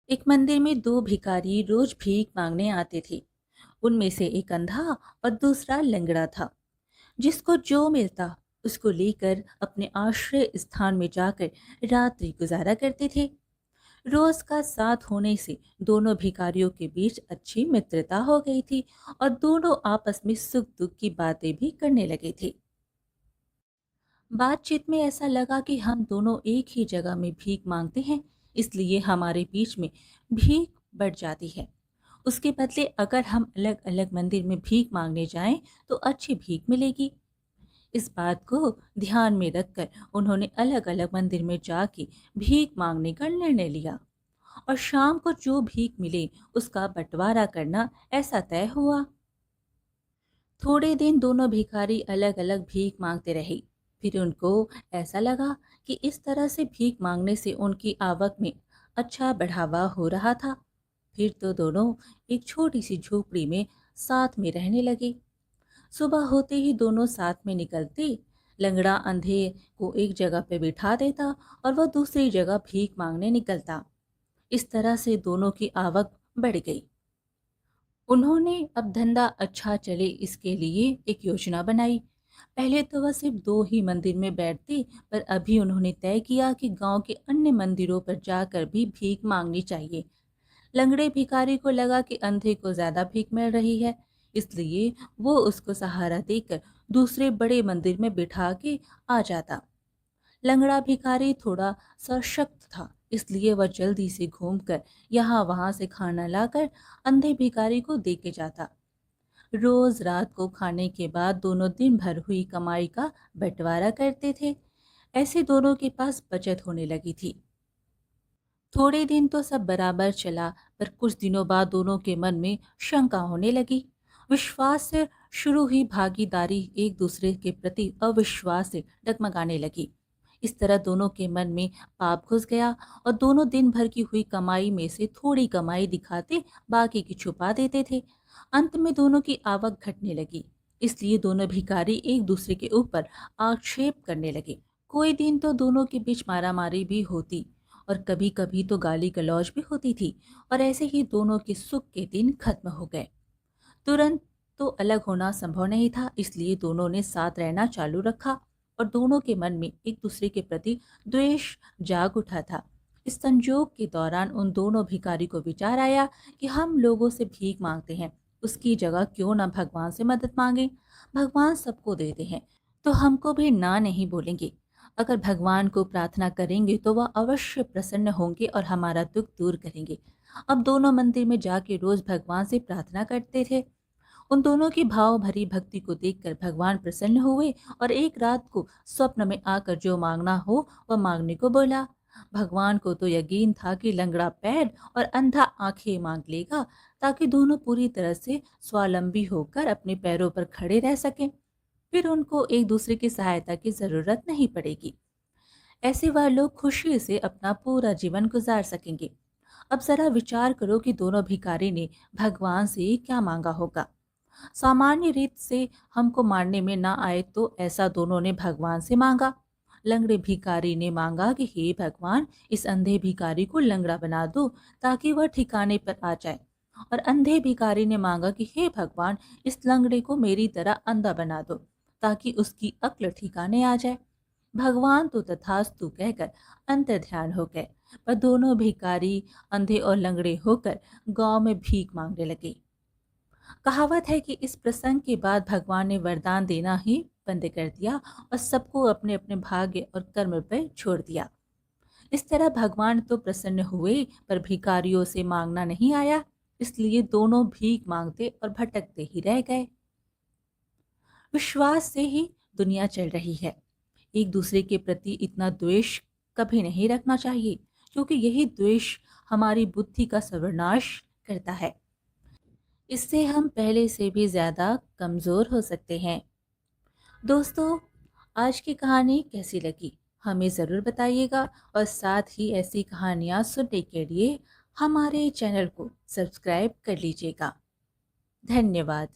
एक मंदिर में दो भिखारी रोज भीख मांगने आते थे। उनमें से एक अंधा और दूसरा लंगड़ा था। जिसको जो मिलता उसको लेकर अपने आश्रय स्थान में जाकर रात्रि गुजारा करते थे। रोज का साथ होने से दोनों भिखारियों के बीच अच्छी मित्रता हो गई थी और दोनों आपस में सुख दुख की बातें भी करने लगे थे। बातचीत में ऐसा लगा कि हम दोनों एक ही जगह में भीख मांगते हैं, इसलिए हमारे बीच में भीख बढ़ जाती है। उसके बदले अगर हम अलग अलग मंदिर में भीख मांगने जाएं तो अच्छी भीख मिलेगी। इस बात को ध्यान में रखकर उन्होंने अलग अलग मंदिर में जाके भीख मांगने का निर्णय लिया और शाम को जो भीख मिले उसका बंटवारा करना ऐसा तय हुआ। थोड़े दिन दोनों भिखारी अलग अलग भीख मांगते रहे। फिर उनको ऐसा लगा कि इस तरह से भीख मांगने से उनकी आवक में अच्छा बढ़ावा हो रहा था। फिर तो दोनों एक छोटी सी झोपड़ी में साथ में रहने लगे। सुबह होते ही दोनों साथ में निकलते। लंगड़ा अंधे को एक जगह पे बिठा देता और वह दूसरी जगह भीख मांगने निकलता। इस तरह से दोनों की आवक बढ़ गई। उन्होंने अब धंधा अच्छा चले इसके लिए एक योजना बनाई। पहले तो वह सिर्फ दो ही मंदिर में बैठते, पर अभी उन्होंने तय किया कि गांव के अन्य मंदिरों पर जाकर भी भीख मांगनी चाहिए। लंगड़े भिखारी को लगा कि अंधे को ज्यादा भीख मिल रही है, इसलिए वो उसको सहारा देकर दूसरे बड़े मंदिर में बिठा के आ जाता। लंगड़ा भिखारी थोड़ा सशक्त था, इसलिए वह जल्दी से घूमकर यहाँ वहां से खाना लाकर अंधे भिखारी को दे के जाता। रोज रात को खाने के बाद दोनों दिन भर हुई कमाई का बंटवारा करते थे। ऐसे दोनों के पास बचत होने लगी थी। थोड़े दिन तो सब बराबर चला, पर कुछ दिनों बाद दोनों के मन में शंका होने लगी। विश्वास से शुरू हुई भागीदारी एक दूसरे के प्रति अविश्वास से डगमगाने लगी। इस तरह दोनों के मन में पाप घुस गया और दोनों दिन भर की हुई कमाई में से थोड़ी कमाई दिखाते, बाकी की छुपा देते थे। अंत में दोनों की आवक घटने लगी, इसलिए दोनों भिखारी एक दूसरे के ऊपर आक्षेप करने लगे। कोई दिन तो दोनों के बीच मारामारी भी होती और कभी कभी तो गाली गलौज भी होती थी। और ऐसे ही दोनों के सुख के दिन खत्म हो गए। तुरंत तो अलग होना संभव नहीं था, इसलिए दोनों ने साथ रहना चालू रखा और दोनों के मन में एक दूसरे के प्रति द्वेष जाग उठा था। इस संजोग के दौरान उन दोनों भिखारी को विचार आया कि हम लोगों से भीख मांगते हैं, उसकी जगह क्यों ना भगवान से मदद मांगे। भगवान सबको देते हैं, तो हमको भी ना नहीं बोलेंगे। अगर भगवान को प्रार्थना करेंगे तो वह अवश्य प्रसन्न होंगे और हमारा दुख दूर करेंगे। अब दोनों मंदिर में जाके रोज भगवान से प्रार्थना करते थे। उन दोनों की भाव भरी भक्ति को देखकर भगवान प्रसन्न हुए और एक रात को स्वप्न में आकर जो मांगना हो वह मांगने को बोला। भगवान को तो यकीन था कि लंगड़ा पैर और अंधा आंखें मांग लेगा, ताकि दोनों पूरी तरह से स्वावलंबी होकर अपने पैरों पर खड़े रह सकें। फिर उनको एक दूसरे की सहायता की जरूरत नहीं पड़ेगी। ऐसे वह लोग खुशी से अपना पूरा जीवन गुजार सकेंगे। अब जरा विचार करो कि दोनों भिखारी ने भगवान से क्या मांगा होगा। सामान्य रीत से हमको मारने में ना आए तो ऐसा दोनों ने भगवान से मांगा। लंगड़े भिखारी ने मांगा कि हे भगवान, इस अंधे भिखारी को लंगड़ा बना दो ताकि वह ठिकाने पर आ जाए। और अंधे भिखारी ने मांगा कि हे भगवान, इस लंगड़े को मेरी तरह अंधा बना दो ताकि उसकी अक्ल ठिकाने आ जाए। भगवान तो तथास्तु कहकर अंतर ध्यान हो गए, पर दोनों भिखारी अंधे और लंगड़े होकर गांव में भीख मांगने लगे। कहावत है कि इस प्रसंग के बाद भगवान ने वरदान देना ही बंद कर दिया और सबको अपने अपने भाग्य और कर्म पर छोड़ दिया। इस तरह भगवान तो प्रसन्न हुए, पर भिखारियों से मांगना नहीं आया, इसलिए दोनों भीख मांगते और भटकते ही रह गए। विश्वास से ही दुनिया चल रही है। एक दूसरे के प्रति इतना द्वेष कभी नहीं रखना चाहिए, क्योंकि यही द्वेष हमारी बुद्धि का सर्वनाश करता है। इससे हम पहले से भी ज्यादा कमजोर हो सकते हैं। दोस्तों, आज की कहानी कैसी लगी हमें ज़रूर बताइएगा और साथ ही ऐसी कहानियाँ सुनने के लिए हमारे चैनल को सब्सक्राइब कर लीजिएगा। धन्यवाद।